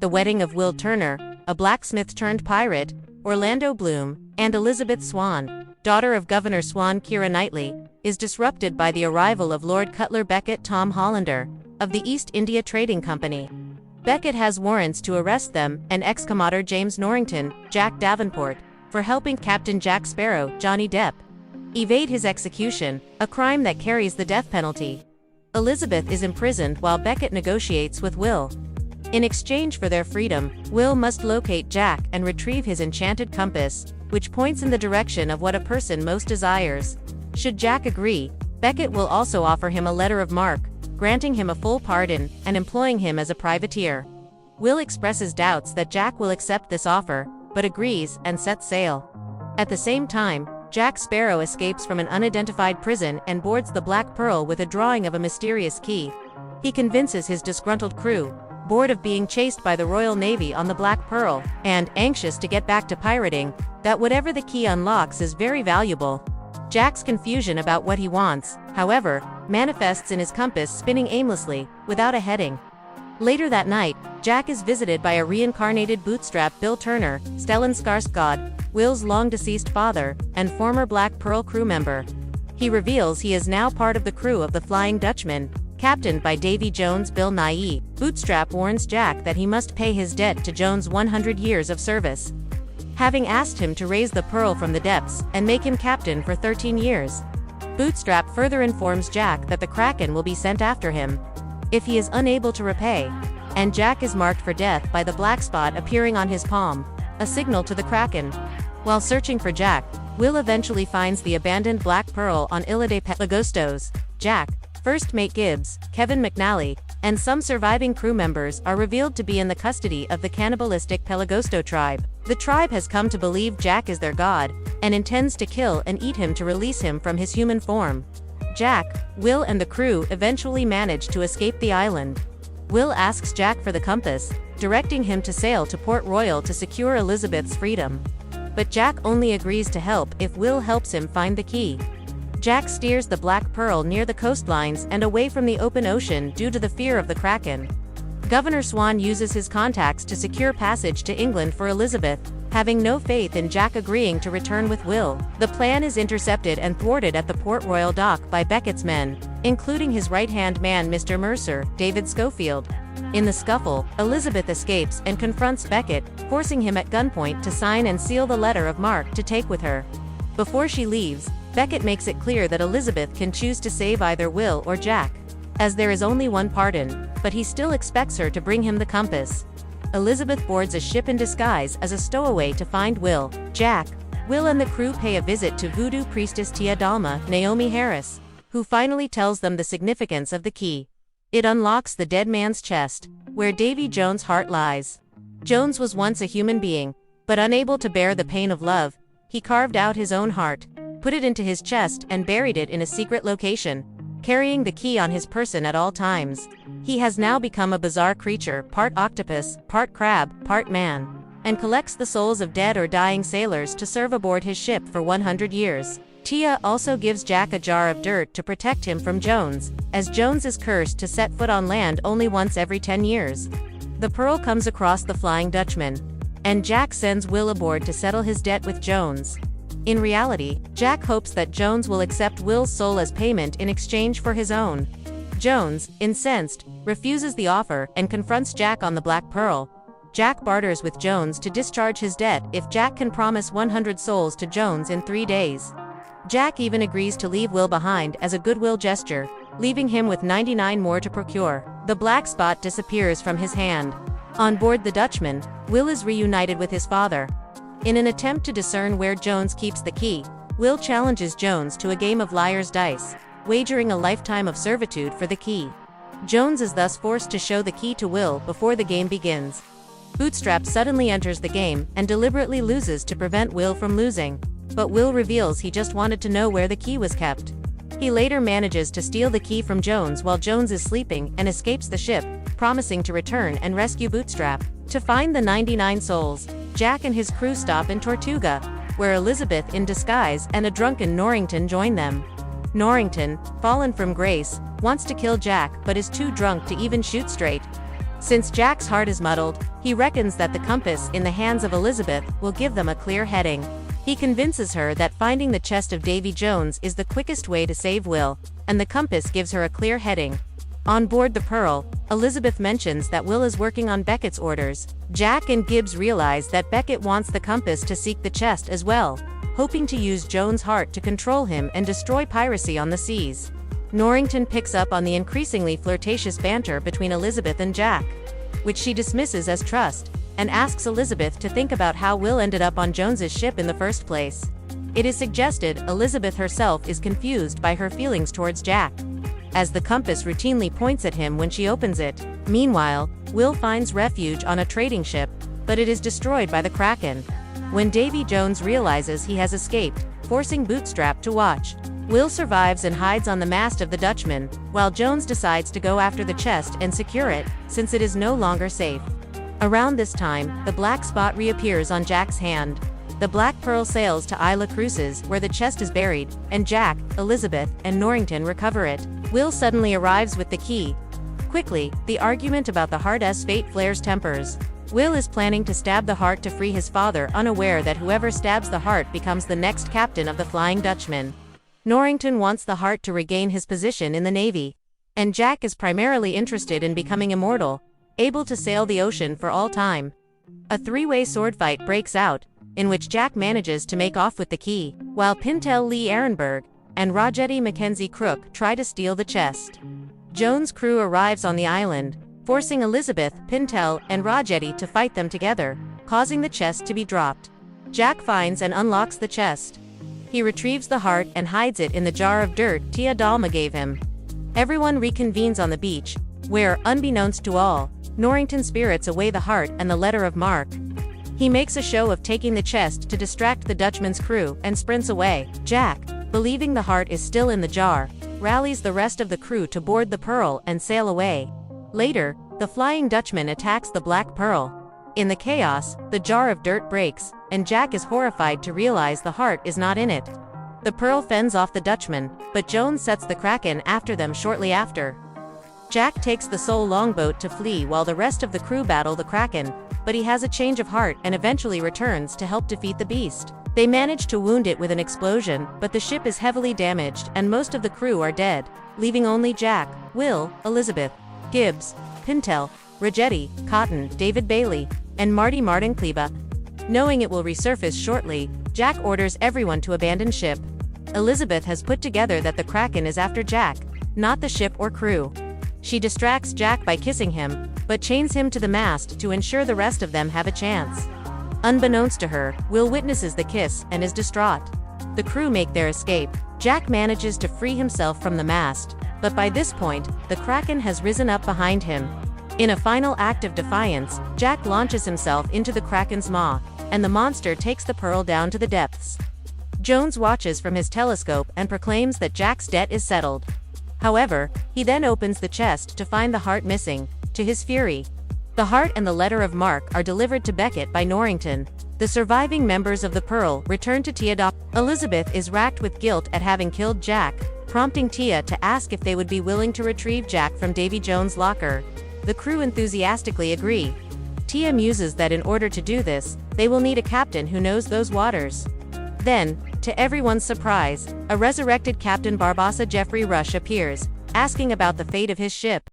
The Wedding of Will Turner, a blacksmith-turned-pirate, Orlando Bloom, and Elizabeth Swann, daughter of Governor Swann Keira Knightley, is disrupted by the arrival of Lord Cutler Becket Tom Hollander, of the East India Trading Company. Becket has warrants to arrest them and ex-Commodore James Norrington, Jack Davenport, for helping Captain Jack Sparrow, Johnny Depp, evade his execution, a crime that carries the death penalty. Elizabeth is imprisoned while Becket negotiates with Will. In exchange for their freedom, Will must locate Jack and retrieve his enchanted compass, which points in the direction of what a person most desires. Should Jack agree, Becket will also offer him a letter of marque, granting him a full pardon and employing him as a privateer. Will expresses doubts that Jack will accept this offer, but agrees and sets sail. At the same time, Jack Sparrow escapes from an unidentified prison and boards the Black Pearl with a drawing of a mysterious key. He convinces his disgruntled crew, bored of being chased by the Royal Navy on the Black Pearl, and anxious to get back to pirating, that whatever the key unlocks is very valuable. Jack's confusion about what he wants, however, manifests in his compass spinning aimlessly, without a heading. Later that night, Jack is visited by a reincarnated bootstrap Bill Turner, Stellan Skarsgård, Will's long-deceased father, and former Black Pearl crew member. He reveals he is now part of the crew of the Flying Dutchman, captained by Davy Jones' Bill Nighy. Bootstrap warns Jack that he must pay his debt to Jones' 100 years of service, having asked him to raise the pearl from the depths and make him captain for 13 years. Bootstrap further informs Jack that the Kraken will be sent after him if he is unable to repay, and Jack is marked for death by the black spot appearing on his palm, a signal to the Kraken. While searching for Jack, Will eventually finds the abandoned Black Pearl on Ilha de Pelagostos. Jack, First Mate Gibbs, Kevin McNally, and some surviving crew members are revealed to be in the custody of the cannibalistic Pelagosto tribe. The tribe has come to believe Jack is their god, and intends to kill and eat him to release him from his human form. Jack, Will and the crew eventually manage to escape the island. Will asks Jack for the compass, directing him to sail to Port Royal to secure Elizabeth's freedom. But Jack only agrees to help if Will helps him find the key. Jack steers the Black Pearl near the coastlines and away from the open ocean due to the fear of the Kraken. Governor Swann uses his contacts to secure passage to England for Elizabeth, having no faith in Jack agreeing to return with Will. The plan is intercepted and thwarted at the Port Royal dock by Becket's men, including his right-hand man Mr. Mercer, David Schofield. In the scuffle, Elizabeth escapes and confronts Becket, forcing him at gunpoint to sign and seal the letter of marque to take with her. Before she leaves, Becket makes it clear that Elizabeth can choose to save either Will or Jack, as there is only one pardon, but he still expects her to bring him the compass. Elizabeth boards a ship in disguise as a stowaway to find Will. Jack, Will and the crew pay a visit to voodoo priestess Tia Dalma, Naomie Harris, who finally tells them the significance of the key. It unlocks the dead man's chest, where Davy Jones' heart lies. Jones was once a human being, but unable to bear the pain of love, he carved out his own heart, put it into his chest and buried it in a secret location, carrying the key on his person at all times. He has now become a bizarre creature, part octopus, part crab, part man, and collects the souls of dead or dying sailors to serve aboard his ship for 100 years. Tia also gives Jack a jar of dirt to protect him from Jones, as Jones is cursed to set foot on land only once every 10 years. The pearl comes across the Flying Dutchman, and Jack sends Will aboard to settle his debt with Jones. In reality, Jack hopes that Jones will accept Will's soul as payment in exchange for his own. Jones, incensed, refuses the offer and confronts Jack on the Black Pearl. Jack barters with Jones to discharge his debt if Jack can promise 100 souls to Jones in 3 days. Jack even agrees to leave Will behind as a goodwill gesture, leaving him with 99 more to procure. The black spot disappears from his hand. On board the Dutchman, Will is reunited with his father. In an attempt to discern where Jones keeps the key, Will challenges Jones to a game of liar's dice, wagering a lifetime of servitude for the key. Jones is thus forced to show the key to Will before the game begins. Bootstrap suddenly enters the game and deliberately loses to prevent Will from losing, but Will reveals he just wanted to know where the key was kept. He later manages to steal the key from Jones while Jones is sleeping and escapes the ship, promising to return and rescue Bootstrap. To find the 99 souls, Jack and his crew stop in Tortuga, where Elizabeth in disguise and a drunken Norrington join them. Norrington, fallen from grace, wants to kill Jack but is too drunk to even shoot straight. Since Jack's heart is muddled, he reckons that the compass in the hands of Elizabeth will give them a clear heading. He convinces her that finding the chest of Davy Jones is the quickest way to save Will, and the compass gives her a clear heading. On board the Pearl, Elizabeth mentions that Will is working on Beckett's orders. Jack and Gibbs realize that Beckett wants the compass to seek the chest as well, hoping to use Jones' heart to control him and destroy piracy on the seas. Norrington picks up on the increasingly flirtatious banter between Elizabeth and Jack, which she dismisses as trust, and asks Elizabeth to think about how Will ended up on Jones's ship in the first place. It is suggested Elizabeth herself is confused by her feelings towards Jack, as the compass routinely points at him when she opens it. Meanwhile, Will finds refuge on a trading ship, but it is destroyed by the Kraken. When Davy Jones realizes he has escaped, forcing Bootstrap to watch, Will survives and hides on the mast of the Dutchman, while Jones decides to go after the chest and secure it, since it is no longer safe. Around this time, the black spot reappears on Jack's hand. The Black Pearl sails to Isla Cruces, where the chest is buried, and Jack, Elizabeth, and Norrington recover it. Will suddenly arrives with the key. Quickly, the argument about the Heart's fate flares tempers. Will is planning to stab the Heart to free his father, unaware that whoever stabs the Heart becomes the next captain of the Flying Dutchman. Norrington wants the Heart to regain his position in the Navy, and Jack is primarily interested in becoming immortal, able to sail the ocean for all time. A three-way sword fight breaks out, in which Jack manages to make off with the key, while Pintel Lee Ehrenberg and Rogetti Mackenzie Crook try to steal the chest. Jones' crew arrives on the island, forcing Elizabeth, Pintel, and Rogetti to fight them together, causing the chest to be dropped. Jack finds and unlocks the chest. He retrieves the Heart and hides it in the jar of dirt Tia Dalma gave him. Everyone reconvenes on the beach, where, unbeknownst to all, Norrington spirits away the Heart and the letter of marque. He makes a show of taking the chest to distract the Dutchman's crew and sprints away. Jack, believing the Heart is still in the jar, rallies the rest of the crew to board the Pearl and sail away. Later, the Flying Dutchman attacks the Black Pearl. In the chaos, the jar of dirt breaks, and Jack is horrified to realize the Heart is not in it. The Pearl fends off the Dutchman, but Jones sets the Kraken after them shortly after. Jack takes the Soul longboat to flee while the rest of the crew battle the Kraken, but he has a change of heart and eventually returns to help defeat the beast. They manage to wound it with an explosion, but the ship is heavily damaged and most of the crew are dead, leaving only Jack, Will, Elizabeth, Gibbs, Pintel, Rogetti, Cotton, David Bailey, and Marty Martin Kleba. Knowing it will resurface shortly, Jack orders everyone to abandon ship. Elizabeth has put together that the Kraken is after Jack, not the ship or crew. She distracts Jack by kissing him, but chains him to the mast to ensure the rest of them have a chance. Unbeknownst to her, Will witnesses the kiss and is distraught. The crew make their escape. Jack manages to free himself from the mast, but by this point, the Kraken has risen up behind him. In a final act of defiance, Jack launches himself into the Kraken's maw, and the monster takes the Pearl down to the depths. Jones watches from his telescope and proclaims that Jack's debt is settled. However, he then opens the chest to find the Heart missing. To his fury, the Heart and the letter of marque are delivered to Beckett by Norrington. The surviving members of the Pearl return to Tia Dalma. Elizabeth is racked with guilt at having killed Jack, prompting Tia to ask if they would be willing to retrieve Jack from Davy Jones' locker. The crew enthusiastically agree. Tia muses that in order to do this, they will need a captain who knows those waters. Then, to everyone's surprise, a resurrected Captain Barbosa Jeffrey Rush appears, asking about the fate of his ship.